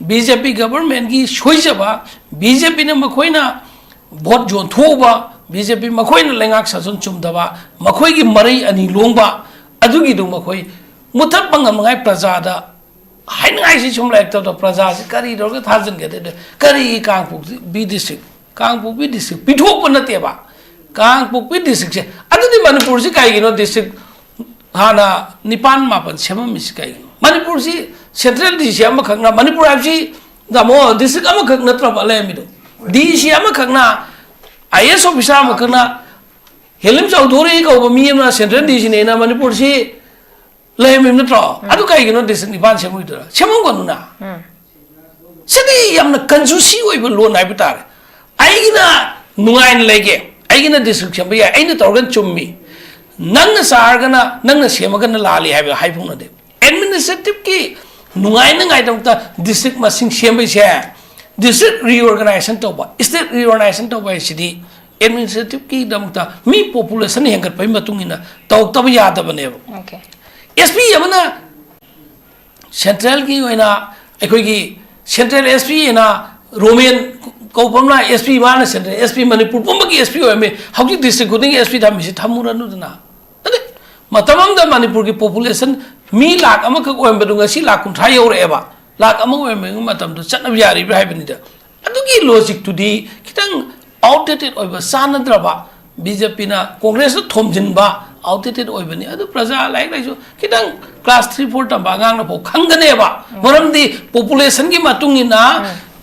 BJP government की सोईजबा BJP ने मखोइना vote zone थोबा BJP मखोइना लेंगाक सासन चुमदबा मखोई की मरई अनि लोंबा अदुगी दु मखोई मुथप पंगमंगाई प्रजादा हाइनगाई से चुम लाइक तो प्रजा से करी रोग थाजन के दे करी कांगपुक बी डिस्ट्रिक्ट पिठोक पनतेबा कांगपुक बी डिस्ट्रिक्ट से अदुदी मणिपुर से काइगिनो डिस्ट्रिक्ट हाना निपान मापन सेमम मिस काइगिनो मणिपुर से सेंट्रल डीसी अमा खंगना मणिपुर आबसी दामो डिस्ट्रिक्ट अमा खंग नत्र बले मिदो डीसी अमा खंगना आईएएस ऑफिसर अमा खंगना हेलिम चौधरी को मी अमा सेंट्रल डीसी ने ना मणिपुर से ले मिम नत्र अदु काइगिनो डिस्ट्रिक्ट निपान सेमुइदो सेमम गनुना सिदी यमना कंजूसी ओइबो लोन आइबो तारे आइगिना नुगाइन लेगे आइगिना डिस्ट्रिक्ट सेम या आइना तौरगन चुम्मी नंग सारगना नंग सेमगना लाली हाइबो हाइफुना दे एडमिनिस्ट्रेटिव की नुगाइन गाइदमता डिस्ट्रिक्ट मसिंग सेमबै से डिस्ट्रिक्ट रीऑर्गेनाइजेशन तौबा स्टेट रीऑर्गेनाइजेशन तौबा सिदी एडमिनिस्ट्रेटिव की दमता मी पॉपुलेशन हेंगत पै मतुंगिना तौतब यादबनेबो ओके एसपी यमना सेंट्रल की होइना अखोगी सेंट्रल एसपी ना रोमेन कौपमना एसपी माना सेंट्रल एसपी मणिपुर पुंब की एसपी होय में हौजी डिस्ट्रिक्ट खुदिंग एसपी थामिसि थामुरनुदना अदे मतमम मणिपुर की पॉपुलेशन मी लाख अमक ओयमबदुंगा सी लाख कुंठा यौरेबा लाख अमक ओयमबदुंगा मतम तो चनब यारि हाइबनिदा अदुगी लॉजिक टुदी खितंग आउटडेटेड ओइबा सानद्रबा बीजेपी ना कांग्रेस थोमजिनबा आउटडेटेड ओइबनी अदु प्रजा लाइक लाइजो खितंग क्लास 3-4 तंबा आंगांग ना फो खंगनेबा मरमदी पॉपुलेशन की मतुंगिना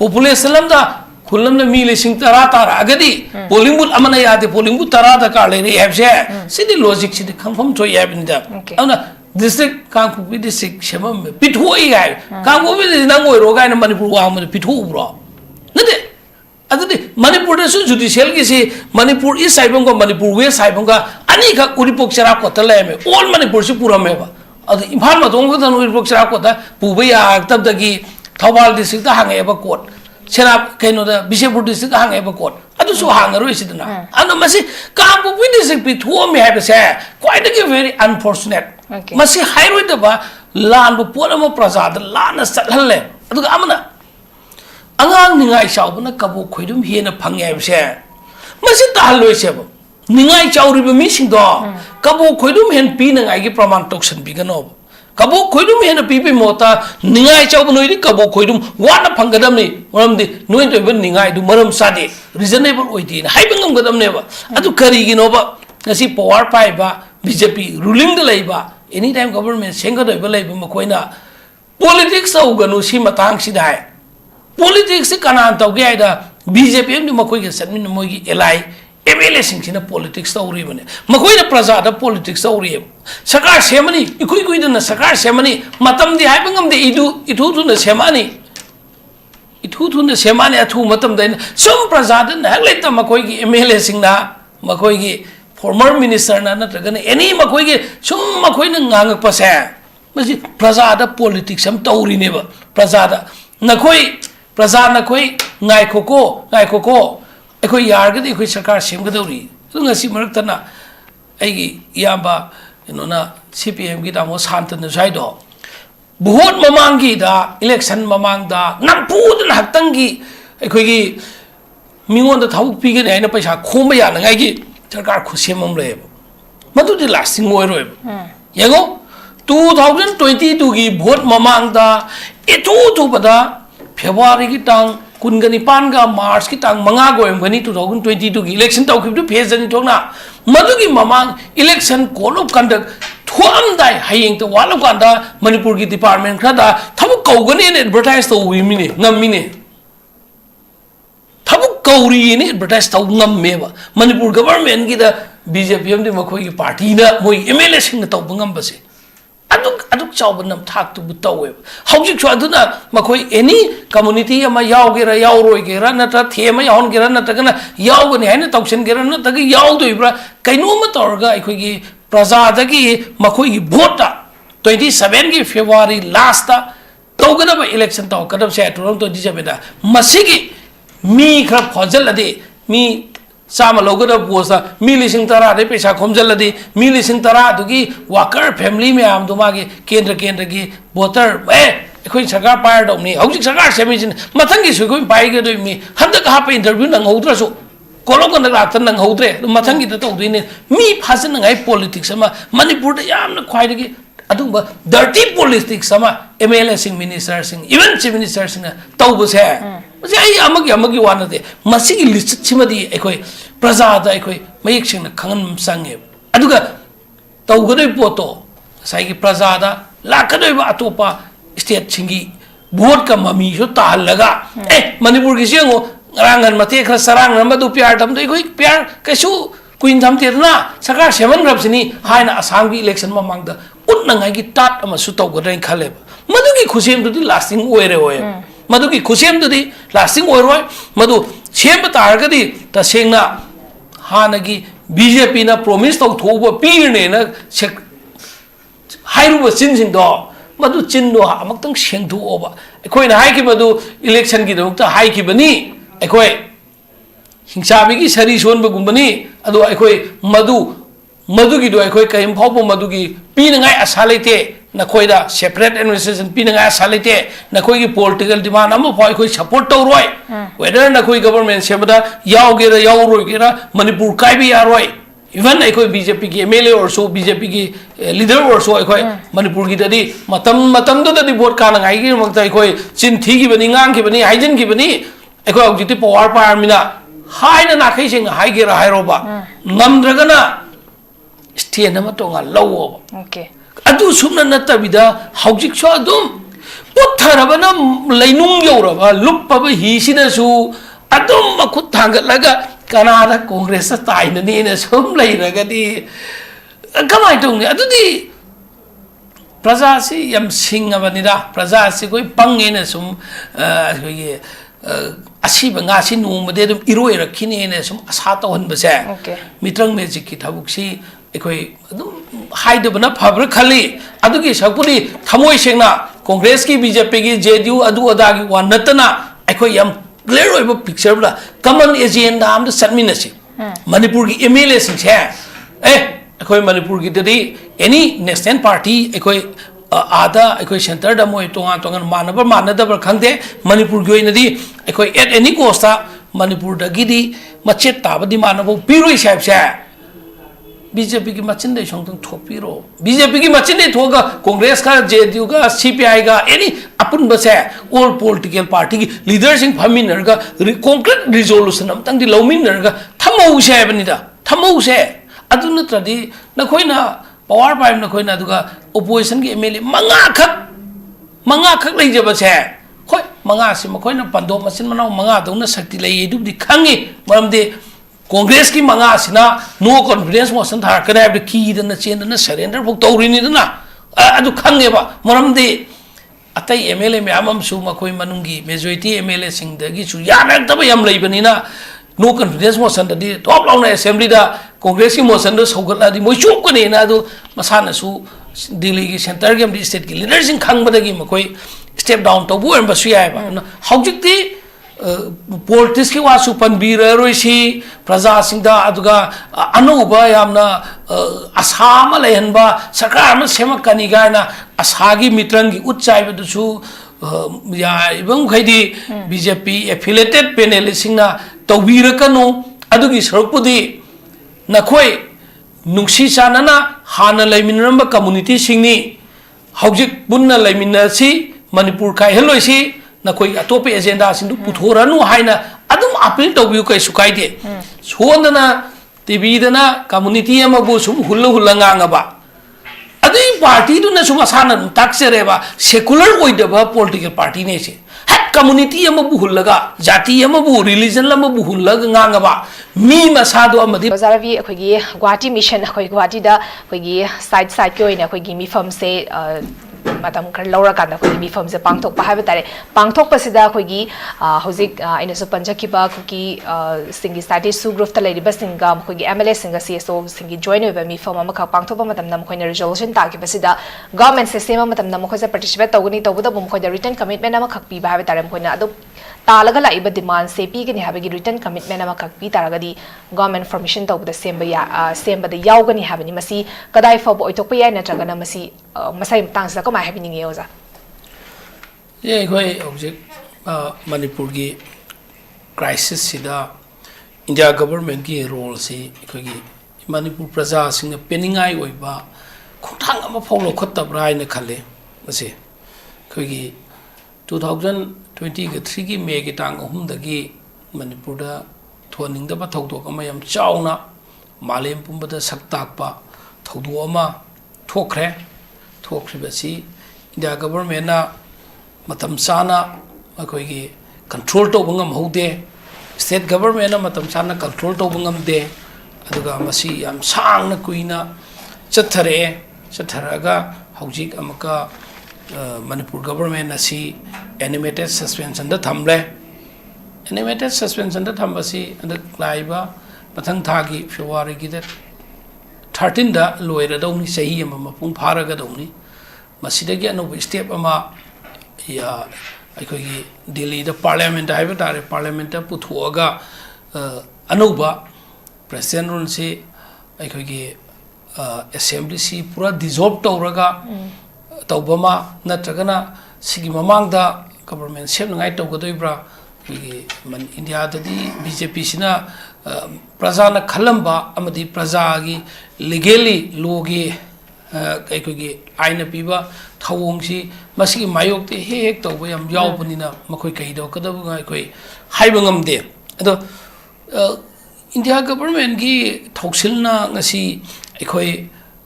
पॉपुलेशन लमदा खुलमना मी लिसिंग तरा तारा अगदी पोलिंग बूथ अमना यादे पोलिंग बूथ तरा दा का लेरे हैबसे सिदी लॉजिक सिदी खंफम थोय याबनिदा अना डिस्ट्रिक्ट कांगपुपी डिस्ट्रिक्ट सेमम पिठोई गाय कांगपुपी नंग ओइरो गाय मणिपुर वाम पिठो उब्रो नदे अदि मणिपुर दसु जुडिशियल की से मणिपुर ईस्ट साइबंग को मणिपुर वेस्ट साइबंग का अनी का उरिपोक चरा कोता लेमे ऑल मणिपुर से पूरा मेबा अदि इम्फाल मतोंग को तन उरिपोक चरा कोता पुबया तब दगी थौबाल डिस्ट्रिक्ट दा हांगेबा कोट सेना कैनो दा बिशेपुर डिस्ट्रिक्ट हांगेबा कोट अदु सु हांगरो इसिदना अनु मसी कांगपुपी डिस्ट्रिक्ट पिठो मे हाबसे क्वाइट अ वेरी अनफॉर्चुनेट मसी हाइरोइदबा लान पोट अमा प्रजाद लान सटहल्ले अदु अमना अंगांग निगाई चाउबना कबो खोइदुम हेना फंगे हाबसे मसी ताहलोइसेबो निगाई चाउरिबो मिसिंदो कबो खोइदुम हेन पिनगाई की प्रमाण टोक्सन बिगनो कबो खोइदुम हेना पिपि मोता निगाई चाउब नोइदि कबो खोइदुम वाना फंगदमनि मरमदि नोइ तोइबन निगाई दु मरम सादे रिजनेबल ओइदि हाइबंगम गदमनेबा अदु करिगिनोबा ngasi power पाइबा बीजेपी रूलिंग द लेबा एनी टाइम गवर्नमेंट सेंगदोइबा लेबा मखोइना पॉलिटिक्स औगनु सी मतांग सिदाय पॉलिटिक्स कनान तौगे आइदा बीजेपी नि मखोइ के सदमिन मोगी एलाई एमएलए सिंगसिना पॉलिटिक्स तौरी बने मखोइ न प्रजा दा पॉलिटिक्स तौरी सरकार सेमनी इकुइ कुइदन सरकार सेमनी मतम दि हाइबंगम दे इथु न सेमानी इथु न सेमानी अथु मतम दैन सम प्रजा द हगले त मखोइ की एमएलए सिंगना मखोइ की फॉर्मर मिनिस्टर ना नत्रगन एनी मखोइ के सम मखोइ न ngang पसे मसी प्रजा दा पॉलिटिक्स हम तौरी नेबा प्रजा दा नखोइ प्रजा नखोइ ngaikoko अखोइ यारगदि अखोइ सरकार सेमगदौरी ngasi मरक्तना आइगी याबा इनोना सीपीएम की दामो शांतन साइदो बहुत ममांगी दा इलेक्शन ममांग दा नंपुद हक्तंगी अखोइगी मिंगोन दा थाबुक पिगने आइना पैसा खोम यानगाइगी सरकार खुसेमम लेब मदुदि लास्टिंग ओइरोब येगो 2022 की वोट ममांग दा इथु बदा फेब्रुआरी की टांग कुनगनी पानगा मार्च की टांग मंगा गोयमगनी 2022 की इलेक्शन तौखिबदु फेजनी थोना मदुगी ममांग इलेक्शन कोड ऑफ कंडक्ट थोमदाय हायेंग तो वालो कांदा मणिपुर की डिपार्टमेंट खदा थबु कौगनी ने एडवर्टाइज तो विमिने ngamiने थबु कौरी ने एडवर्टाइज तो ngमेबा मणिपुर गवर्नमेंट की द बीजेपी हम दि मखोई की पार्टी ना मोई एमएलए सिंग तो बंगम बसे अदुक चाउब नम थाक तु बुतवे हौजिक छुअदुना मखोई एनी कम्युनिटी अमा यावगेरा यावरोइगेरा नता थेमा यावनगेरा नतगना यावगनि हैन तौसनगेरा नतग यावदोइब्रा कैनोमा तौरगा अखोइगी प्रजादगी मखोइगी भोटा 27 की फेब्रुआरी लास्ट तौगदब इलेक्शन तौगदब से 2027 दा मसिगी मी खर फजलदे मी सामा लोगदब पोसा मी लिसिंग तरा दे पैसा खोमजलदि मी लिसिंग तरा दुगी वाकर फैमिली में आम दुमागे केंद्र की वोटर ꯑꯩꯈꯣꯏ ꯁꯔꯀꯥꯔ ꯄꯥꯏꯔꯗꯧꯅꯤ ꯍꯧꯖꯤꯛ ꯁꯔꯀꯥꯔ ꯁꯦꯝꯃꯤꯁꯤꯅ ꯃꯊꯪꯒꯤꯁꯨ ꯑꯩꯈꯣꯏ ꯄꯥꯏꯒꯗꯣꯏꯅꯤ ꯍꯟꯗꯛ ꯍꯥꯞꯄ ꯏꯟꯇꯔꯚ꯭ꯌꯨ ꯅꯪꯍꯧꯗ꯭ꯔꯁꯨ ꯀꯣꯂꯣꯝ ꯀꯟꯗꯛ ꯂꯥꯛꯇ ꯅꯪꯍꯧꯗ꯭ꯔꯦ ꯑꯗꯨ ꯃꯊꯪꯒꯤꯗ ꯇꯧꯗꯣꯏꯅꯦ ꯃꯤ ꯐꯥꯖꯅꯉꯥꯏ ꯄꯣꯂꯤꯇꯤꯛꯁ ꯑꯃ ꯃꯅꯤꯄꯨꯔꯗ ꯌꯥꯝꯅ ꯈ꯭ꯋꯥꯏꯗꯒꯤ ꯑꯗꯨꯒꯨꯝꯕ ꯗꯔꯇꯤ ꯄꯣꯂꯤꯇꯤꯛꯁ ꯑꯃ ꯑꯦꯝ ꯑꯦꯜ ꯑꯦꯁꯤꯡ ꯃꯤꯅꯤꯁꯇꯔꯁꯤꯡ ꯏꯚꯟ ꯆꯤꯐ ꯃꯤꯅꯤꯁꯇꯔꯁꯤꯡꯅ ꯇꯧꯕꯁꯦ ꯃꯁꯤ ꯑꯩ ꯑꯃꯒꯤ ꯋꯥ ꯅꯠꯇꯦ ꯃꯁꯤꯒꯤ ꯂꯤꯁꯠꯁꯤꯃꯗꯤ ꯑꯩꯈꯣꯏ ꯄ꯭ꯔꯖꯥꯗ ꯑꯩꯈꯣꯏ ꯃꯌꯦꯛ ꯁꯦꯡꯅ ꯈꯪꯍꯟꯕ ꯆꯪꯉꯦꯕ ꯑꯗꯨꯒ ꯇꯧꯒꯗꯣꯏꯕ ꯄꯣꯠꯇꯣ ꯉꯁꯥꯏꯒꯤ ꯄ꯭ꯔꯖꯥꯗ ꯂꯥꯛꯀꯗꯣꯏꯕ ꯑꯇꯣꯞꯄ ꯁ꯭ꯇꯦꯠꯁꯤꯡꯒꯤ ꯚꯣꯠꯀ ꯃꯃꯤꯁꯨ ꯇꯥꯍꯜꯂꯒ ꯃꯅꯤꯄꯨꯔꯒꯤꯁꯤ ꯌꯦꯡꯉꯣ ꯉꯔꯥꯡ ꯃꯇꯦꯛ ꯈꯔ ꯆꯔꯥꯡꯅꯔꯝꯕꯗꯨ ꯄꯤꯌꯥꯔ ꯊꯝꯗꯣ ꯑꯩꯈꯣꯏ ꯄꯤꯌꯥꯔ ꯀꯩꯁꯨ ꯀꯨꯏꯅ ꯊꯝꯗꯦꯗꯅ ꯁꯔꯀꯥꯔ ꯁꯦꯝꯍꯟꯈ꯭ꯔꯕꯁꯤꯅꯤ ꯍꯥꯏꯅ ꯑꯁꯥꯝꯒꯤ ꯏꯂꯦꯛꯁꯟ ꯃꯃꯥꯡꯗ ꯎꯠꯅꯉꯥꯏꯒꯤ ꯇꯥꯠ ꯑꯃꯁꯨ ꯇꯧꯒꯗ꯭ꯔꯥꯅ ꯈꯜꯂꯦꯕ ꯃꯗꯨꯒꯤ ꯈꯨꯁꯦꯝꯗꯨꯗꯤ ꯂꯥꯁꯇꯤꯡ ꯑꯣꯏꯔꯣꯏ मधुकी खुशेमदुदी लास्टिंग ओइरोय मधु सेम तारगदी तसेंगना हानगी बीजेपी ना प्रॉमिस तौथोब पीरने ना हाइरुब चिनसिंग दो मधु चिन्नो अमक्तंग सेंगथोब अखोयना हाइकी मधु इलेक्शन की दमक्ता हाइकी बनी अखोय हिंसाबीगी सरी सोनबगुंबनी अदो अखोय मधु मधुगी दो अखोय कयम फावब मधुगी पीनगाय आशा लेते नखोयदा सेपरेट एडमिनिस्ट्रेशन पीनगाय आशा लेते नखोयगी पॉलिटिकल डिमांड अम फाव अखोय सपोर्ट तौरोय वेदर नखोय गवर्नमेंट सेमदा यावगेरा यावरोयगेरा मणिपुर कायबी यारोय इवन अखोय बीजेपी की एमएलए और बीजेपी की लीडर और अखोय मणिपुर की ददी मतम मतम ददी वोट कानगाय की मक्ता अखोय चिंथी की बनी ngang की बनी हाइजन की बनी अखोय औजिति पावर पारमिना हाइना नाखै सिंग हाइगेरा हाइरोबा नमद्रगना स्टेन अमा तोंगा लौओबा ओके अदु सुमना नतबिदा हौजिक सो अदुम पुथरबना लैनुंग यौरबा लुप्पब हिसिनसु अदुम मखुत थांगलगा कनादा कांग्रेस ताइननी ने सुम लैरगदी कमाय तोंनि अदुदी प्रजा से यम सिंगबनिदा प्रजा से कोई पंगेने सुम ये असीब गासी नोमदे दुम इरोय रखिनेने सुम आशा तौहनबसे मित्रंग मेजिक की थबुकसी अखोय हाइदबना फब्र खली अदुगी सकपुरी थमोय सेंगना कांग्रेस की बीजेपी की जेडीयू अदु अदागी वा नतना अखोय यम क्लियर ओइब पिक्चर बला कॉमन एजेंडा आम द सबमिनसी मणिपुर की एमएलए सिंसे अखोय मणिपुर की ददी एनी नेशनल पार्टी अखोय आदा अखोय सेंटर द मोय तोंगा तोंगन मानबर मानदबर खंगदे मणिपुर की ओइनदी अखोय एट एनी कोस्टा मणिपुर दगिदी मचेत ताबदी मानबो पिरोय साहेब से बीजेपी की मचिन दे सोंग थोपीरो बीजेपी की मचिन दे थोगा कांग्रेस का जेडीयू का सीपीआई का एनी अपन बसे ऑल पॉलिटिकल पार्टी की लीडरसिंग फमिनर का कॉन्क्रीट रिजोल्यूशन अमतंग दि लौमिनर का थमौसे बनिदा थमौसे अदु नत्रदि नखोइना पावर पाइम नखोइना दुगा ओपोजिशन की एमएलए मंगा खक लेजबसे खोय मंगा से मखोइना पंदो मचिन मनाव मंगा दौना शक्ति लई दुबदि खंगी मरमदे कांग्रेस की मंगा सिना नो कॉन्फिडेंस मोशन थारकने अब कीदना चेंदना सरेंडर फुक तौरिनिदना अदु खंगेबा मरमदे अतै एमएलए म्यामम सु मखोय मनुंगी मेजॉरिटी एमएलए सिंग दगी सु यानतब याम लैबनिना नो कॉन्फिडेंस मोशन ददी टॉप लाउन असेंबली दा कांग्रेस की मोशन दो सौगलादी मोय चुकनेना अदु मसाना सु दिल्ली की सेंटर के स्टेट की लीडर सिंग खंगबदगी मखोय स्टेप डाउन तौबु एम्बसु यायबा हौजिकती पॉलिटिक्स की वासु पनबीररोइसी प्रजा सिंदा अदुगा अनौबा यामना आशा अमा लैहनबा सरकार अमा सेमकनी गायना आशागी मित्रंगी उच्चाइबदुसु या इबं खैदी बीजेपी एफिलेटेड पैनल सिंगना तौबीरकनु अदुगी सरुपुदी नखोय नुंसी चानना हाना लैमिनरंबा कम्युनिटी सिंगनी हौजिक पुन्ना लैमिनसी मणिपुर कायहलोइसी नखोई अतोपे एजेंडा सिंदु पुथोरनु हाइना अदुम अपील तौबियु कै सुकाइदे सोनना टीवीदना कम्युनिटी अमबु सुम हुल्ल हुल्ल nganगबा अदुई पार्टी दुना सुम असाना ताक्सेरेबा सेकुलर ओइदबा पॉलिटिकल पार्टी ने से हक कम्युनिटी अमबु हुल्लगा जाति अमबु रिलीजन अमबु हुल्लगा nganगबा मी मसादो अमदि बजारवी अखोगी गुवाहाटी मिशन अखोई गुवाहाटी दा अखोगी साइड के ओइना अखोगी मिफम से मतम खर लौरकान अखोगी मिफम से पांगथोकपा हाइबा तारे पांगथोकपसिदा अखोगी हौजिक इनसु पंजकिबा अखोगी सिंगी स्टडी सु ग्रुप ता लेरिबा सिंगा अखोगी एमएलए सिंगा सीएसओ सिंगी जॉइन होइबा मिफम अमखा पांगथोकपा मतमना मखोइना रिजोल्यूशन ताकिबसिदा गवर्नमेंट से सेमा मतमना मखोइसे पार्टिसिपेट तौगनी तौबदा मखोइदा रिटर्न कमिटमेंट अमखक पीबा हाइबा तारे मखोइना अदु तालगा लाइबा डिमांड से पीगनी हाबगी रिटर्न कमिटमेंट अमखक पी तारगदी गवर्नमेंट फॉर्मेशन तौबदा सेमबदा यावगनी हाबनी मसी कदाइ फब ओइतोकपा याय नत्रगना मसी मसाइ तांगसा कमाय हाबिनिंगे ओजा ये कोई ऑब्जेक्ट मणिपुर की क्राइसिस सिदा इंडिया गवर्नमेंट की रोल से कोई मणिपुर प्रजा सिंह पेनिंगाई ओइबा खोंथांग अमा फाव लौखत्तब्रा हाइना खले मसे कोई 2023 की मे की टांग अहुमदगी मणिपुर दा थोनिंगदबा थौदोक अमा याम चावना मालेम पुंबदा सक्ताकपा थौदो अमा थोखरेबसी इंडिया गवर्नमेंट ना मतम चाना अखोगी कंट्रोल तौब ngamhaude स्टेट गवर्नमेंट ना मतम चाना control तौब ngamde aduga masi yam sangna kuina chatharaga hojik amaka manipur government asi animated suspension da thamle animated suspension da thambasi and laiba pathang thagi february gi 13 da loira dawni sahi ama mapung pharaga dawni masidagi anob step ama या अखोगी दिल्ली दा parliament हाइबा तारे parliament पुथोगा अनौबा president rule से अखोगी assembly पूरा dissolve तौरगा तौबमा नत्रगना सिगी ममांगदा government सेमनाइ तौगदोइब्रा India ददी BJP सिना प्रजाना खलंबा अमदी प्रजागी legally लोगी अखोगी आइन पीबा थवोंगसी मसिगी मायोक्ते हेक तौबा याम यावबनिना मखोय कहिदोकदबगा अखोय हाइबा ngamde अदो इंडिया गवर्नमेंट की थौसिलना ngasi अखोय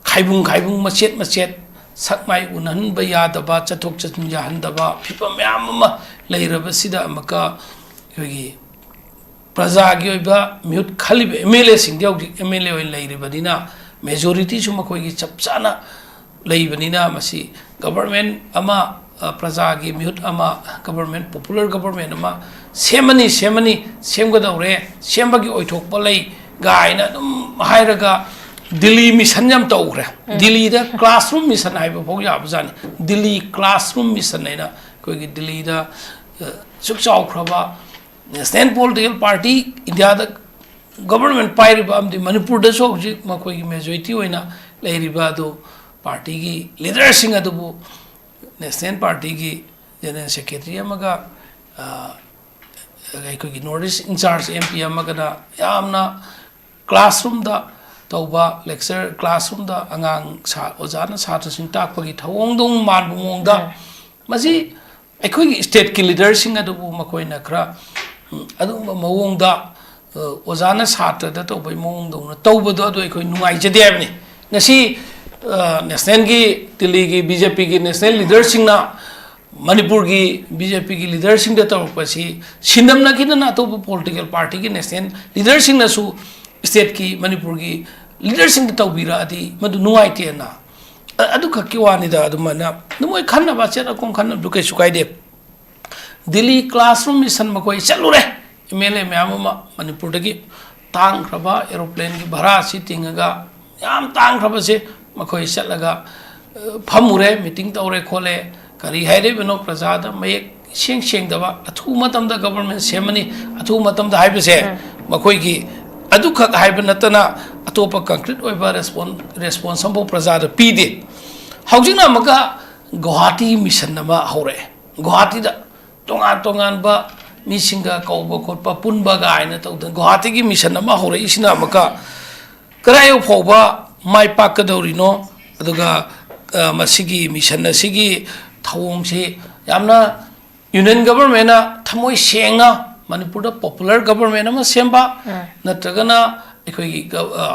खाइबुंग मचेत sakmai unhanba yadaba chathok chachin yahandaba phipa myam ama leirabasida amaka yogi praja gi oiba mute khaliba mla sing diog mla oi leiribadina majority suma khoi gi chapchana leibanina masi government ama praja gi mute ama government popular government ama semani semgadore sembagi oithokpa lei gaina dum hairaga Delhi mission यम तौरे दिल्ली दा classroom mission हाइबा फो याबजानी Delhi classroom mission हैना कोई दिल्ली दा सुख चाउख्रबा नेशनल पॉलिटिकल पार्टी इंडिया दा गवर्नमेंट पाइरिबा अमदि मणिपुर दा सो हजि मखोई मेजॉरिटी होइना लेरिबा दो पार्टी की लीडर सिंह अदबु नेशनल पार्टी की जनरल सेक्रेटरी अमगा कोई नॉर्थ ईस्ट इंचार्ज एमपी अमगना यामना क्लासरूम दा तौबा लेक्चर क्लासरूम दा अंगांग सा ओजाना छात्र सिंह ताकपगी थवोंगदोंग मानबु मोंगदा मसी अखोगी स्टेट की लीडर सिंह अदबु मखोइना खरा अदुम मवोंगदा ओजाना छात्र दा तौबई मोंगदोंग तौबदो अदु अखोई नुंगाइ जदे हाबनी ngasi नेशनल की दिल्ली की बीजेपी की नेशनल लीडर सिंह ना मणिपुर की बीजेपी की लीडर सिंह दा तौरपसी सिंदम ना किना तो पॉलिटिकल पार्टी की नेशनल लीडर सिंह ना सु स्टेट की मणिपुर की लीडर सिंह तौबीरा अदी मदु नुवाइतेना अदु खक्की वानिदा अदुमना नुमोय खन्नबा चेत अकोम खन्न दुके सुकाइदे दिल्ली क्लासरूम मिशन मकोय चलुरे एमएलए म्याममा मणिपुर दगी तांग खबा एरोप्लेन की भाड़ा सी तिंगगा याम तांग खबा से मकोय चलगा फमुरे मीटिंग तौरे खोले करी हाइरे बनो प्रजादा मयक सेंग दबा अथु मतम दा गवर्नमेंट सेमनी अथु मतम दा हाइबसे मकोय की अदु खक हाइब नतना अतोप कंक्रीट ओइबा रेस्पॉन्स संभव प्रजा द पीदे हौजिना मका गुवाहाटी मिशन नमा हौरे गुवाहाटी दा तोंगान बा मिसिंगा कौबा खोटपा पुनबा गायना तौद गुवाहाटी की मिशन नमा हौरे इसिना मका करायो फोबा माइ पाकदौरिनो अदुगा मसिगी मिशन असिगी थवोंग से यामना यूनियन गवर्नमेंट ना थमोय सेंगा मणिपुर पॉपुलर गवर्नमेंट अमा सेंबा नत्रगना अखोई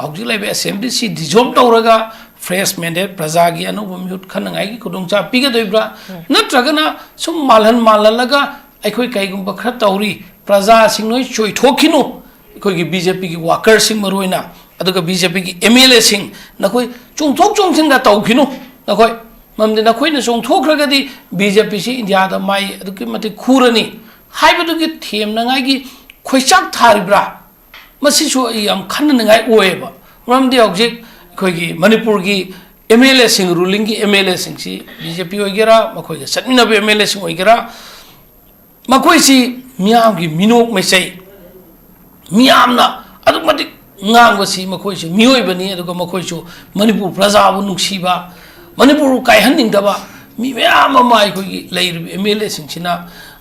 हौजी लाइबे असेंबली सी डिजॉल्व तौरगा फ्रेश मैंडेट प्रजा की अनुभव म्यूट खनंगाई की खुदोंचा पीगदोइब्रा नत्रगना सुम मालहलगा अखोई कईगुंबा खर तौरी प्रजा सिंग नोय चोइथोखिनु अखोई बीजेपी की वाकर सिंग मरोइना अदुगा बीजेपी की एमएलए सिंग नखोई चोंथोंसिंगा तौखिनु नखोई ममदे नखोइना चोंथोखरगदी बीजेपी सी इंडिया दा माई अदुकी मते खुरनी हाइबदुगी थेमनांगाई खोइचाक थारिब्रा मसिसु याम खन्ननांगाई ओएबा मरमदि हौजिक अखोइगी मणिपुर की एमएलए सिंग रूलिंग की एमएलए सिंग सी बीजेपी ओइगेरा मखोइगे सटमिनबे एमएलए सिंग ओइगेरा मखोइसी मियाम की मिनोक मैसै मियामना अदुमदि ngang makoi su mioi bani aduga makoi su manipur praja bu nuksiba manipur kai hanning daba mi mya ma mai ko gi lai MLA sing china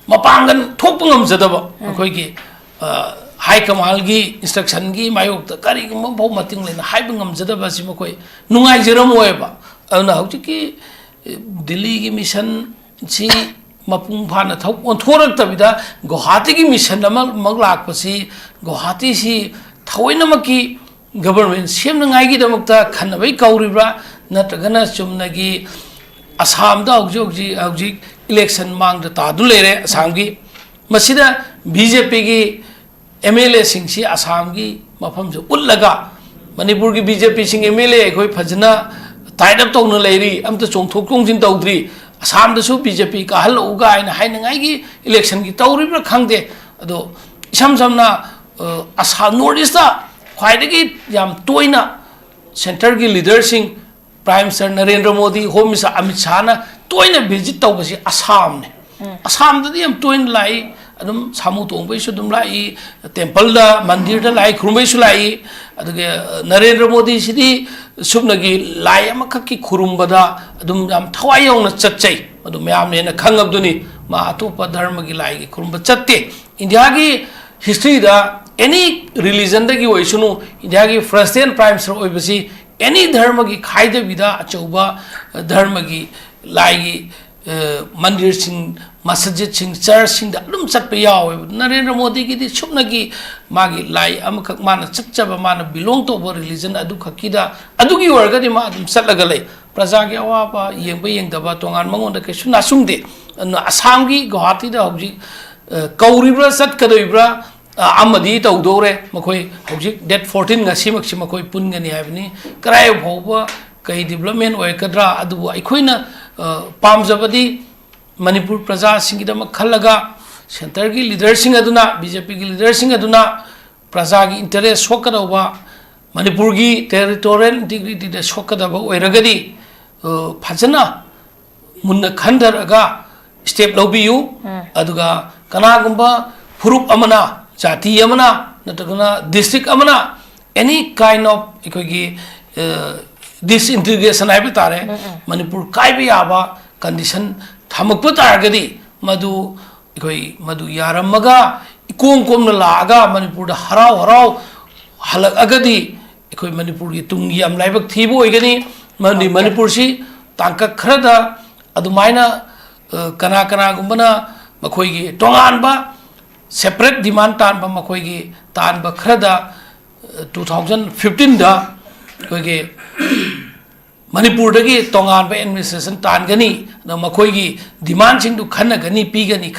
mapangan thok pangam jadaba ko gi high kamal gi instruction gi mayok ta kari ma bau mating lena hai bangam jadaba si ma ko nungai jeram oeba ana hauji ki Delhi gi mission si mapung phana thok on thorak tabida Guwahati gi mission maglak pasi Guwahati si thawaina maki government sem ngai gi damakta khanabai kauribra natragana chumna gi Assam da hauji election mang da ta du lere Assam gi masida BJP gi MLA sing si Assam gi mafam jo ullaga Manipur gi BJP sing MLA khoi phajna tied up tawna leiri amta chongthok chongjin tawdri Assam da su BJP ka hal uga aina haina ngai gi election gi tawribra khangde ado isam samna Assam North East da khwaidagi yam toina center gi leader sing Prime Minister Narendra Modi Home Minister Amit Shah na toina visit tawbasi Assam ne Assam da yam toin lai adum samu tongbai su dum lai temple da mandir da lai khurumbai su lai aduge Narendra Modi sidi subnagi lai amakaki khurumbada adum yam thawai yongna chachai adum yam ne na khangabduni ma atopa dharma gi lai gi khurumba chatte India gi history da any religion da gi oisunu India gi first and prime minister oibasi any dharma gi khaida vida achauba dharma gi lai gi mandir sing masjid sing church sing da dum chat pe yaw Narendra Modi gi di chupna gi magi lai amakak mana chachaba mana belong to bo religion adu khakida adu gi warga di ma dum satlaga lei praja gi awaba yengba yengdaba tongan mangon da ke suna sumde Assam gi Guwahati da hobji kauribra sat kadoibra amadi tawdore makoi hobji date 14 ngasi maksi makoi pungani habni krai bhoba kai development oi kadra adu aikoina pamjabadi Manipur praja singida makhalaga center gi leader sing aduna BJP gi leader sing aduna praja gi interest sokadawa Manipur gi territorial integrity da sokadawa oiragadi phajana munna khandaraga step lobiyu aduga kanagumba furup amana jati amana natagana district amana any kind of ekogi disintegration haiba tare Manipur kaibi aba condition thamakpa taragadi madu ekoi madu yaramaga ikong komna laaga Manipur da harau halak agadi ekoi Manipur gi tungi am laibak thibo igani Manipur si tangka khrada adumaina kana gumbana makoi gi tongan ba separate demand tan ba makoi gi tan ba khrada 2015 da koi gi Manipur dagi tongan ba administration tan gani na makoi gi demand sing du khana gani pi gani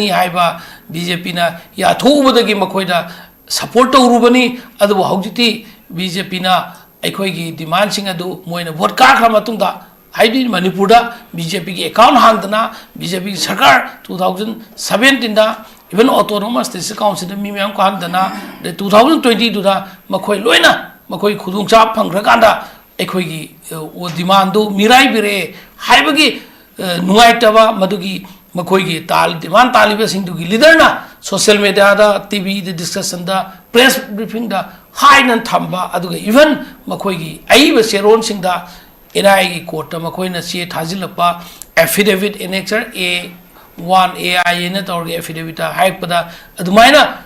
haiba BJP na ya thoba dagi makoi da support tawrubani adu haujiti BJP na aikoi gi demand sing adu moina vote ka khra matung da haidi Manipur da BJP gi account hangdana BJP sarkar 2017 da even autonomous state council da mi myam ko hangdana 2020 da makoi loina makoi khudung chap phangra kanda aikoi gi o demand do mirai bire haibagi nungai taba madugi makoi gi tal demand taliba sing du gi leader na social media da TV the discussion da press briefing da hainan thamba aduga even makoi gi aiba seron sing da NI gi court ta makoi na si thajilapa affidavit annexure A1 AI na tor gi affidavit ta haipada adumaina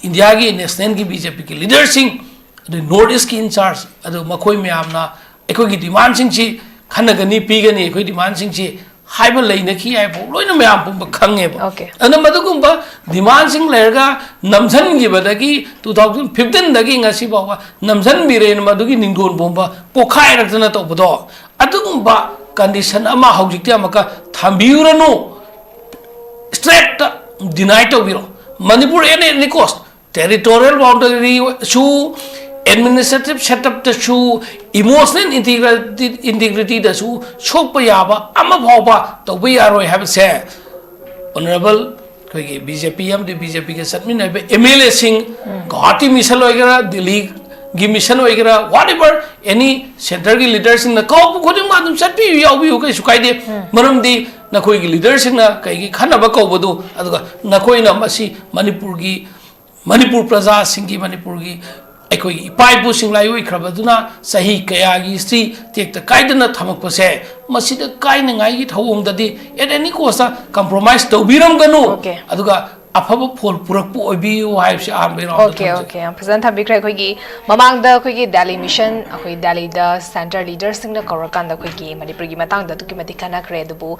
India gi national gi BJP ki leader sing the North East ki in charge adu makoi myamna ekoi gi demand sing chi khanagani pigani ekoi demand sing chi haiba leina ki ai bo loina myam pum khange ba ana madugumba demand sing lerga namjan gi badagi 2015 dagi ngasi bawa namjan biren madugi ningdon bomba pokhai rakna to bodo adugumba condition ama haujikti amaka thambiuranu straight deny to biro Manipur any cost territorial boundary su administrative setup da su emotional integrity da su chokpa yaba ama bhawba to we are have say honorable koi BJP am the BJP ke satmin hai MLA sing Guwahati mission hoigera Delhi gi mission hoigera whatever any center gi leaders in the ko khuding ma dum satpi yaw bi kai sukai de maram di na koi gi leaders na kai gi khana ba ko bodu aduga na koi na masi Manipur praja singi Manipur gi ꯑꯩꯈꯣꯏꯒꯤ ꯏꯄꯥ ꯏꯄꯨꯁꯤꯡ ꯂꯥꯏꯑꯣꯏꯈ꯭ꯔꯕꯗꯨꯅ ꯆꯍꯤ ꯀꯌꯥꯒꯤ history ꯇꯦꯛꯇ ꯀꯥꯏꯗꯅ ꯊꯝꯃꯛꯄꯁꯦ ꯃꯁꯤꯗ ꯀꯥꯏꯅꯉꯥꯏꯒꯤ ꯊꯧꯑꯣꯡꯗꯗꯤ eight ꯑꯦꯅꯤ ꯀꯣꯁꯇ compromise ꯇꯧꯕꯤꯔꯝꯒꯅꯨ ꯑꯗꯨꯒ ꯑꯐꯕ phone ꯄꯨꯔꯛꯄ ꯑꯣꯏꯕꯤꯌꯨ ꯍꯥꯏꯕꯁꯤ ꯑꯍꯥꯟꯕ round Okay, okay. Fazan thabikre akhoi mamangda akhoi Delhi mission akhoi Delhi da center leaders singna kaurakan da akhoi Manipur gi matang da tuki mati kana kre dubu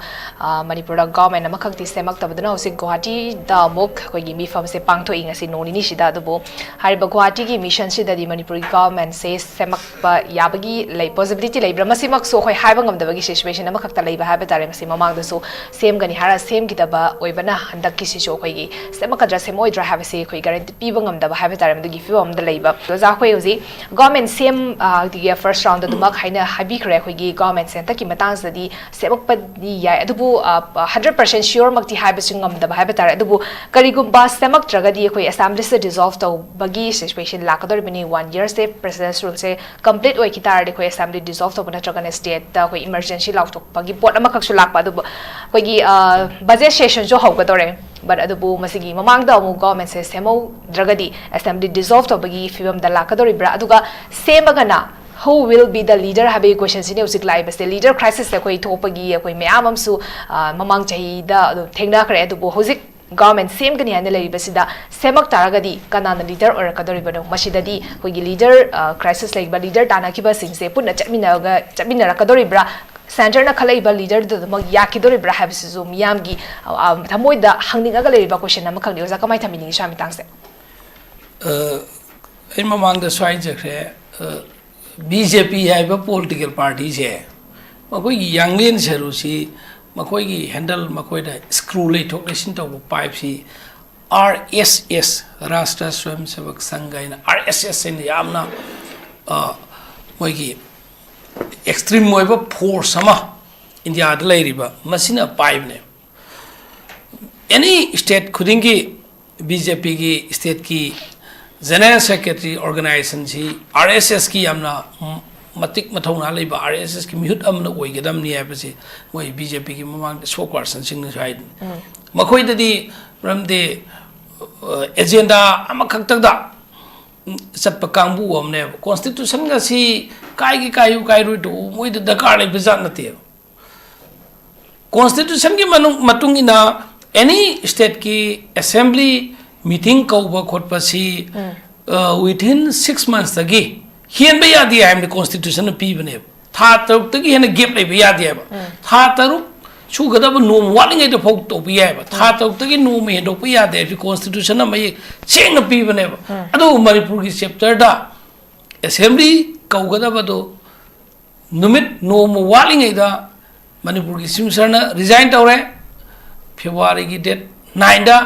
Manipur da government amakak ti semak tabadna usi Guwahati da mok akhoi gi mifam se pangtho inga si noni ni sida dubu hariba Guwahati gi mission sida di Manipur government se semak ba yabagi lay possibility lay brama simak so akhoi haiba ngam da bagi situation amakak ta lay ba haba tare masi mamangda so same gani hara same ki da ba oibana handak ki si so akhoi gi semak adra se moi dra have se akhoi guarantee pi bangam da have tare mdu gi fiwam da leiba to za khoi uzi government same the first round da mak haina habi khre akhoi gi government center ki matang sa di semak pa di ya adubu 100% sure mak ti have singam da have tare adubu karigum ba semak traga di akhoi assembly se dissolve to bagi situation la kador bini 1 year se president rule se complete oi ki tar de khoi assembly dissolve to bana traga state da khoi emergency lauk to bagi pot amakak su lak pa adubu khoi gi budget session jo hau gadore but adubu masigi mamang da mu government se semo dragadi assembly dissolve to bagi film da lakadori bra aduga semagana who will be the leader have a question sine usik lai base leader crisis se koi thopagi koi meamam su mamang chahi da thengna kare adubu hozik government same gani ane lai basida semak taragadi kanana leader or kadori bano masidadi koi leader crisis like ba leader dana kiba sing se punna chamina kadori bra center na khalai ba leader do mag yakidori bra have su miyam gi thamoi da hangning aga lai ba question am khangni oza kamai thamini ni shami tangse in mamang da swai jakre BJP hai ba political party je makoi gi yanglen seru si makoi gi handle makoi da screw lay thok lesin to pipe si RSS Rashtra Swayamsevak Sangha ina RSS in yamna moi gi extreme moiba force sama India da lairiba masina pipe ne any state khudingi BJP gi state ki general secretary organization si RSS ki amna matik mathona leiba RSS ki mihut amna oigedam ni abase moi BJP ki mamang spokesperson sing side makhoi da di ramde agenda amakak tak da satpa kangbu amne constitution ga si kai gi kai ru do moi da dakar le bizat na te constitution ki matung ina any state ki assembly meeting ko ba khot pa si within 6 months tagi hian ba ya di am the constitution pi bane tha taruk tagi hena gap le ba ya di ba tha taruk chu ga da ba nom warning ai da phok to pi ya ba tha taruk tagi no me do pi ya de constitution na mai cheng na pi bane ba adu Manipur ki chapter da assembly ko ga da ba do numit no mo warning ai da Manipur ki simsar na resign tawre February ki date 9 da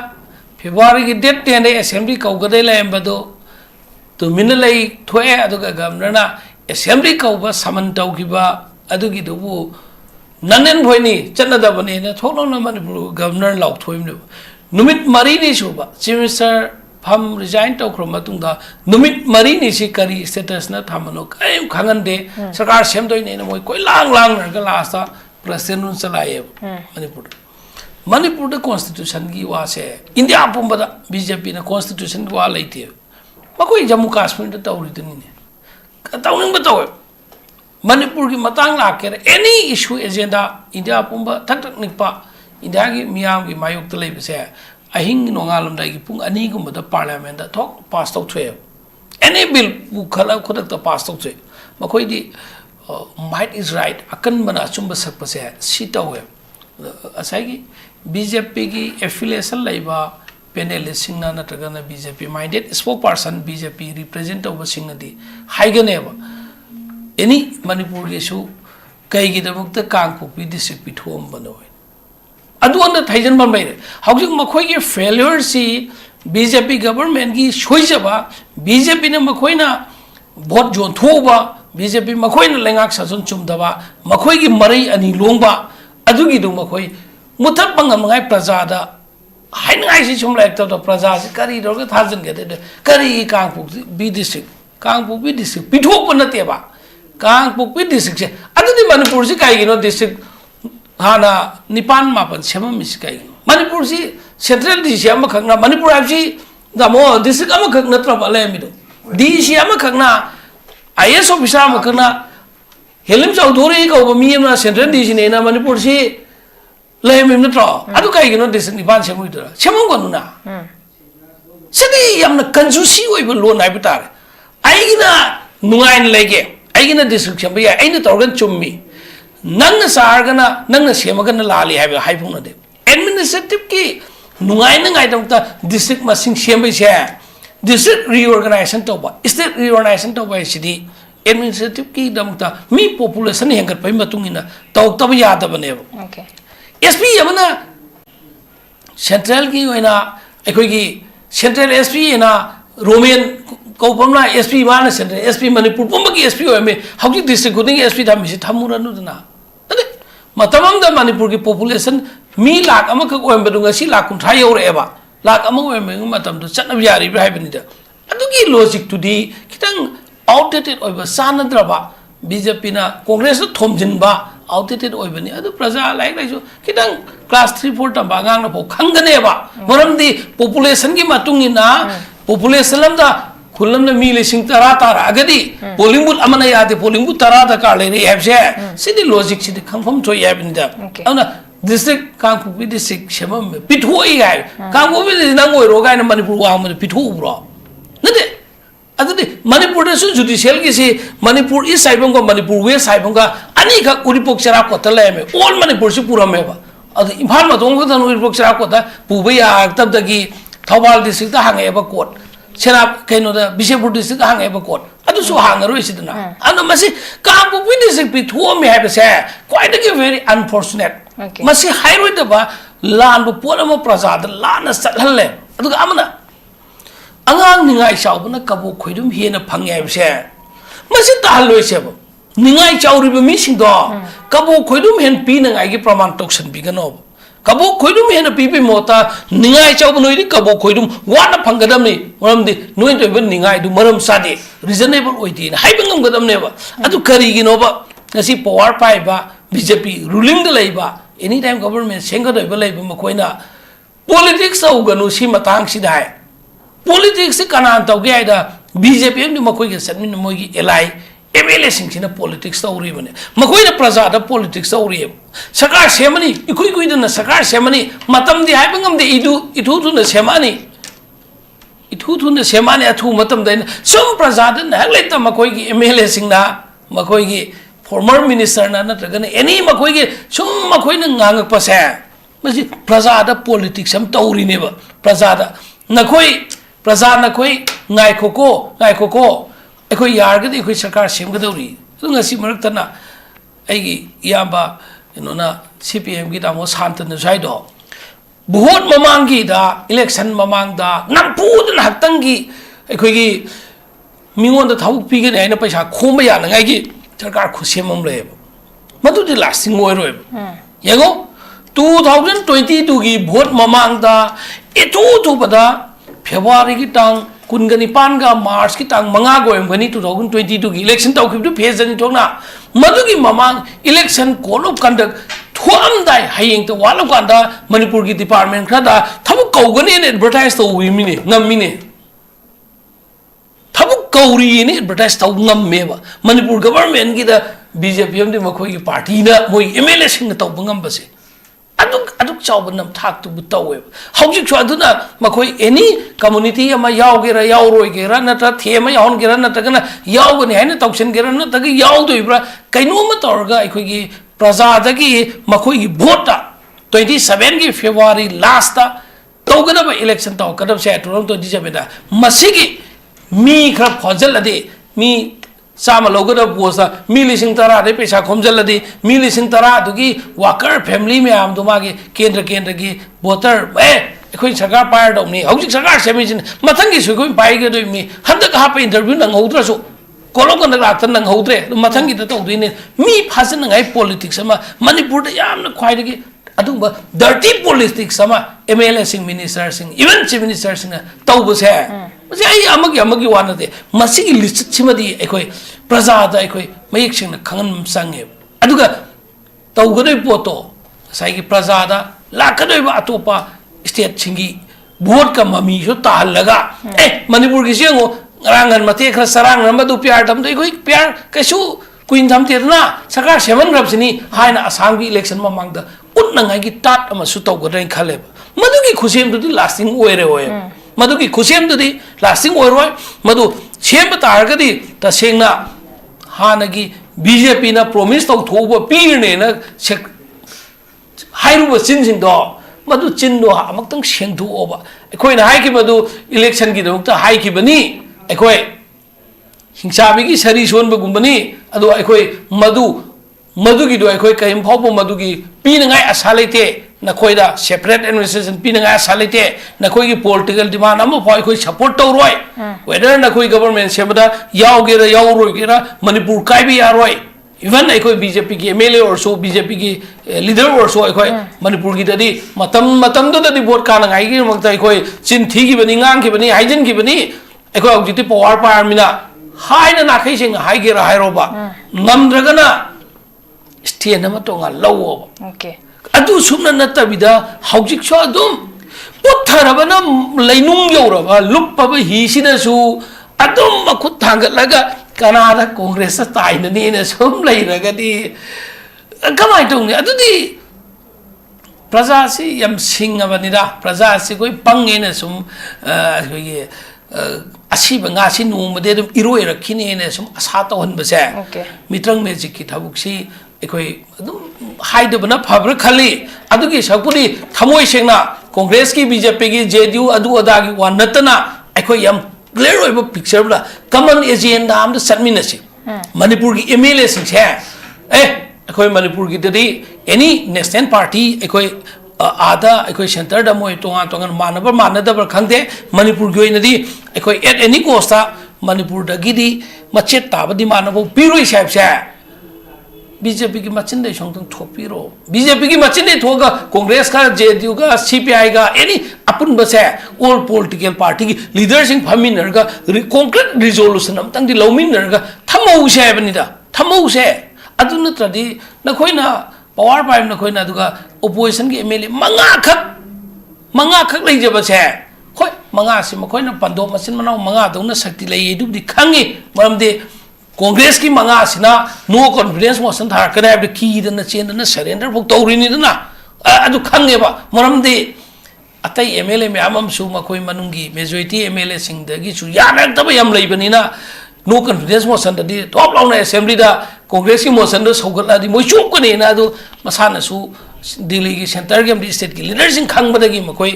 February ki date 10 de assembly ko ga de la em ba do to min lai thoe adu ga governor na assembly ko ba saman taw ki ba adu gi do bu nanen bhoi ni chana da bane na tholo na Manipur governor lauk thoim ne numit mari ni su ba chief minister pham resign taw khro matung da numit mari ni si kari status na thamano kai khangan de sarkar sem doi ne moi koi lang ga last ta president run chalaye Manipur da constitution gi wa se India pumba da BJP na constitution wa laite makoi Jammu Kashmir da tawri de ni tawning ba taw Manipur gi matang la ke any issue agenda India pumba thak nikpa India gi miyam gi mayuk ta lei se ahing nongalum da gi pung ani gum da parliament da thok pass taw thwe any bill bu khala khodak ta pass taw thwe makoi di might is right akan bana chumba sakpa se si taw asai gi BJP ki affiliation laiba panelist singna natragana BJP minded spokesperson BJP represent over singnadi haiganeba any Manipur issue kai gi dabukta kangpokpi district pithom banoi adu on thaijan ban bai haujing makhoi gi failure si BJP government gi soijaba BJP na makhoi na vote jon thoba BJP makhoi na lengak sajon chumdaba makhoi gi marai ani longba adu gi du makhoi muthak bangam ngai praja da haingai si chum like to praja si kari dor ga thajan ge de kari kangpuk B district pithok pa na te ba kangpuk B district se adu di Manipur si kai gi no district hana nipan mapan sema mis kai Manipur si central di siam khang na Manipur si da mo district am khang na tra ba le mi do DC amakakna IS officer amakakna Helim Chaudhuri ko bamiyam Central DC na Manipur si lehim natro adu kai gino district nipan semu itu semu ko nuna sedi yam na kanjusi oi lo nai bitar ai gina nungain lege ai gina district semu ya ai na torgan chummi nang na sar gana nang na sema gana lali hai phung na de administrative ki nungain na ngai dam ta district masing semu se district reorganization to ba state reorganization to ba sidi administrative ki dam ta mi population hengat pai matungina tawk tab ya da bane okay SP yamana central ki oina ekoi ki central SP na Roman ko pamna SP mana central SP Manipur pumba ki SP oime hauki district guding SP da mi thamura nu dana ade matamam da Manipur ki population mi lakh ama ka oim bedunga si lakh kunthai yore eba lakh ama oim matam du chatna yari bi haibani da adu ki logic to di kitang outdated oiba sanadraba BJP na Congress na thomjin ba outdated oibani adu praja like so kitang class 3-4 tamba ngang na po khangane ba maramdi population ki matungina population lamda khulam na mi lesing tara agadi polling booth amana yade polling booth tara da ka le ri abse sidi logic sidi khangpham thoi yabin da ana district kangpu district shemam pithoi gai kangpu nang oi ro gai na Manipur wa ma pithu bro nade adudi Manipur su judicial ki si Manipur east side ko Manipur west side ka ani ka uripok chara ko tale me all Manipur su pura me ba adu imphal ma dong ko tan uripok chara ko ta puba ya tab dagi Thawal district ta hange ba court chera kaino da Bisepur district ta hange ba court adu su hangaro isidna anu masi ka pu district pi thuo me ha se quite a very unfortunate masi hairo da ba lan bu pora mo prasad lan sathalle adu amana angang ningai chaubna kabu khoidum hena phangye se masi taloi se ba ningai chauri ba mi sing do kabu khoidum hen pi nangai gi praman toksan bi gano kabu khoidum hen pi pi mota ningai chaubu noi kabu khoidum wana phanggadam ni maramdi noi to ben ningai du maram sade reasonable oidi na haibangam gadam ne ba adu kari gi no ba ngasi power pai ba BJP ruling da lai ba anytime government senga doi ba lai ba makoina politics au ganu si matang si dai politics kanan tau ge da BJP ni makoi ge satmin moi gi elai MLA sing sina politics tau ri bane makoi na praja da politics tau ri sakar semani ikui kui da na sakar semani matam di hai bangam de itu tu na semani itu tu na semani athu matam da sum praja da na le ta makoi gi MLA sing na makoi gi former minister na ta ne any makoi gi sum makoi na ngang pa se masi praja da politics am tau ri ne ba praja da nakoi praja na koi ngai khoko ekoi yargadi ekoi sarkar semgadori ngasi maraktana aigi yamba na CPM gi damo santana jaido buhot mamangi da election mamang da nampudna haktangi ekoi gi mingon da thawuk pige ne na paisa khomba ya na ngai gi sarkar khusemam le madu di lasting oi roi yengo 2022 gi vote mamang da etu bada February ki tang kungani panga March ki tang manga goem gani 2022 ki election tau ki phase ani thokna madu ki mamang election call of conduct thuam dai hayeng to wala kanda Manipur ki department khada thabu kaugani ne advertise to wimi ne ngammi ne thabu kauri ne advertise to ngamme ba Manipur government ki da BJP am de makhoi ki party na moi MLA sing to bangam ba se aduk chawban nam thak tu butawe hauji chwa duna makoi any community ama yaw gera yaw roi gera na ta thema yawn gera na ta kana yaw gani haina tausen gera na ta gi yaw doi bra kaino ma torga ikoi gi praja da gi makoi gi vote 27 gi February last ta togada ba election taw kadam se 2027 da masigi mi khra phojal ade mi sama logada posa milising tara de pesa khomjal di milising tara dugi worker family me am duma gi kendra gi voter ekhoi sarkar par do ni hauji sarkar semin mathang gi sugoi pai ge do mi handak ha pe interview nang hodra so kolok kan la tan nang hodre mathang gi da to duine mi phasen ngai politics ama Manipur da yam na khwai gi adumba dirty politics sama MLA sing minister sing even chief minister sing tawbu se masi ai amagi wana de masi gi list chimadi ekoi praja da ekoi mayik sing na khangan sange aduga tawgadoi poto sai gi praja da lakadoi ba atopa state singi vote ka mami so ta laga Manipur gi sengo ngan mate khra sarang ram du pyar dam doi khoi pyar kaisu kuin tham tir na sakar seven grab sini haina asam gi election ma mangda utna ngai gi tat ama su tau godai khale madu gi khusem du lasting oire oye madu gi khusem du lasting oire roi madu sem tar ga di ta sengna hana gi BJP na promise tau thoba pir ne na hairu ba chin sing do madu chin do amak tang seng thu oba khoi na hai ki madu election gi do ta hai ki bani khoi hingsa bi gi sari son ba gumbani adu khoi madu gi do khoi kaim phau bo madu gi pi na ngai asa leite na khoi da separate administration pi na ngai asa leite na khoi gi political demand am phoi khoi support to roi whether na khoi government sebada yaw ge ra yaw roi ge ra manipur kai bi ya roi even khoi BJP ki MLA or so BJP ki leader or so khoi manipur gi dadi matam do dadi vote ka na ngai gi mak tai khoi chin thi gi bani ngang gi bani haijin gi bani khoi objective power par mina haina na khai sing hai ge ra hai ro ba nam draga na state na ma to nga low okay adu sumna na tabida haujik so adum puthara bana leinung yoraba luppa ba hi sina su adum makut thangat laga kanada congress tai na ni na sum lei raga di kamai tong ni adu di praja si yam singa bani da praja si koi pange na sum koi asi banga si nu ma de dum iroi rakhine na sum asa to hon ba se mitrang magic ki thabuk si khoi adum haide bana phabra khali adu ki sakpuri thamoi sengna congress ki BJP ki JDU adu ada ki wan natana khoi yam clear oiba picture bla common agenda am the subminasi manipur ki MLA sing che khoi manipur ki dadi any national party khoi ada khoi center da moi tonga tonga manada khangde manipur gi oina di khoi at any cost manipur da gi di machet ta badi manabo piroi sahib se BJP की मचिन दे शोंग तंग थोपी रो BJP की मचिन दे थोगा कांग्रेस का JDU का CPI का any अपन बस है all political party की leaders इन फमिनर का concrete resolution हम तंग दी लौमिनर का थमो से बनिदा थमो से अदुन त्रदी न कोई ना power पाइप न कोई ना दुका opposition की MLA मंगा खक ले जब से कोई मंगा से कोई ना पंदो मचिन मनाओ मंगा दो ना शक्ति ले ये दुब दी खांगे मरम दे कांग्रेस की मंगा सिना नो कॉन्फिडेंस मोशन था कने अब की दन चेन दन सरेंडर भोग तौरिनी दना अदु खंगे बा मरम दे अतई MLA मैम सु मखोई मनुंगी मेजॉरिटी MLA सिंह दगी सु यानक तब यम लेबनिना नो कॉन्फिडेंस मोशन ददी टॉप लाउन असेंबली दा कांग्रेस की मोशन दो सौगला दी मोइ चुप कने ना दु मसाना सु दिल्ली की सेंटर गेम दी स्टेट की लीडर सिंह खंग बदगी मखोई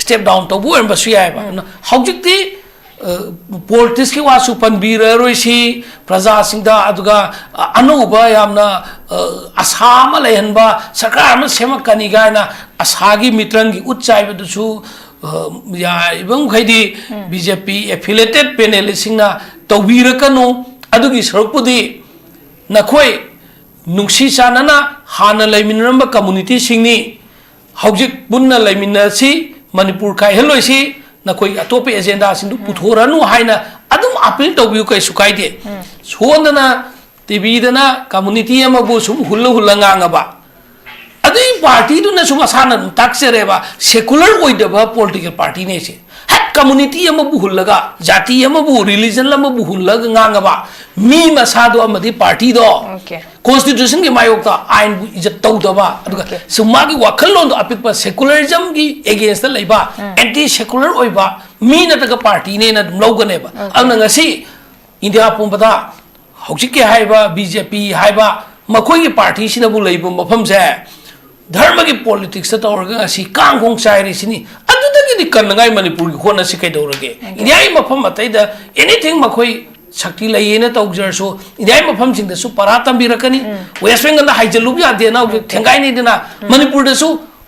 स्टेप डाउन तो बु एम बसु याय बा हौजिकती politics ki wasu panbira roisi praja singda aduga anuba yamna asama lehenba sarkar ma semak kani gaina asagi mitrangi utchai bedusu ya ibang khaidi BJP affiliated panel singna tawbira kanu adugi sarokpudi nakhoi nungsi chanana hana laiminramba community singni haujik bunna laiminasi manipur khai heloisi na koi atope agenda sindu puthoranu haina adum appeal tawbiu kai sukai de sondana TV dana community amabu sum hulla nganga ba adi party du na sum asana taksere ba secular oidaba political party ne se hat community amabu hullaga jati amabu religion amabu hullaga nganga ba mi masado amadi party do constitution ki mayokta ain bu ijat tawdaba aduga sumagi wakhalon do apikpa secularism ki against the laiba anti secular oiba mi na ta party ne na logane ba amna ngasi india pumbada hojik ke haiba BJP haiba makoi ki party sina bu leiba mafam se dharma ki politics ta orga si kang khong chai ri sini adudagi di kannangai manipur ki khona si kai dorage india ai mafam atai da anything makoi शक्ति लेना तौजरसो इदाय मफम सिंह दसु परा तंबिरकनी waste Bengal दा हाइजलुब यादे ना थेंगाई नि दिना मणिपुर दसु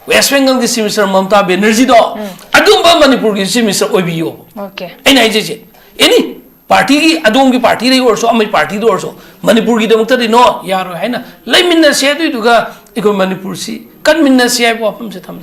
वेस्ट बेंगल की चीफ मिनिस्टर ममता बनर्जी दो अदुंबा मणिपुर की चीफ मिनिस्टर ओबियो ओके एना हाइजे एनी पार्टी की अदोम की पार्टी रे ओरसो अमै पार्टी दो ओरसो मणिपुर की दमत दि नो यारो हैना लेमिन से दुगा इको मणिपुर सी कन्मिन से वफम से थम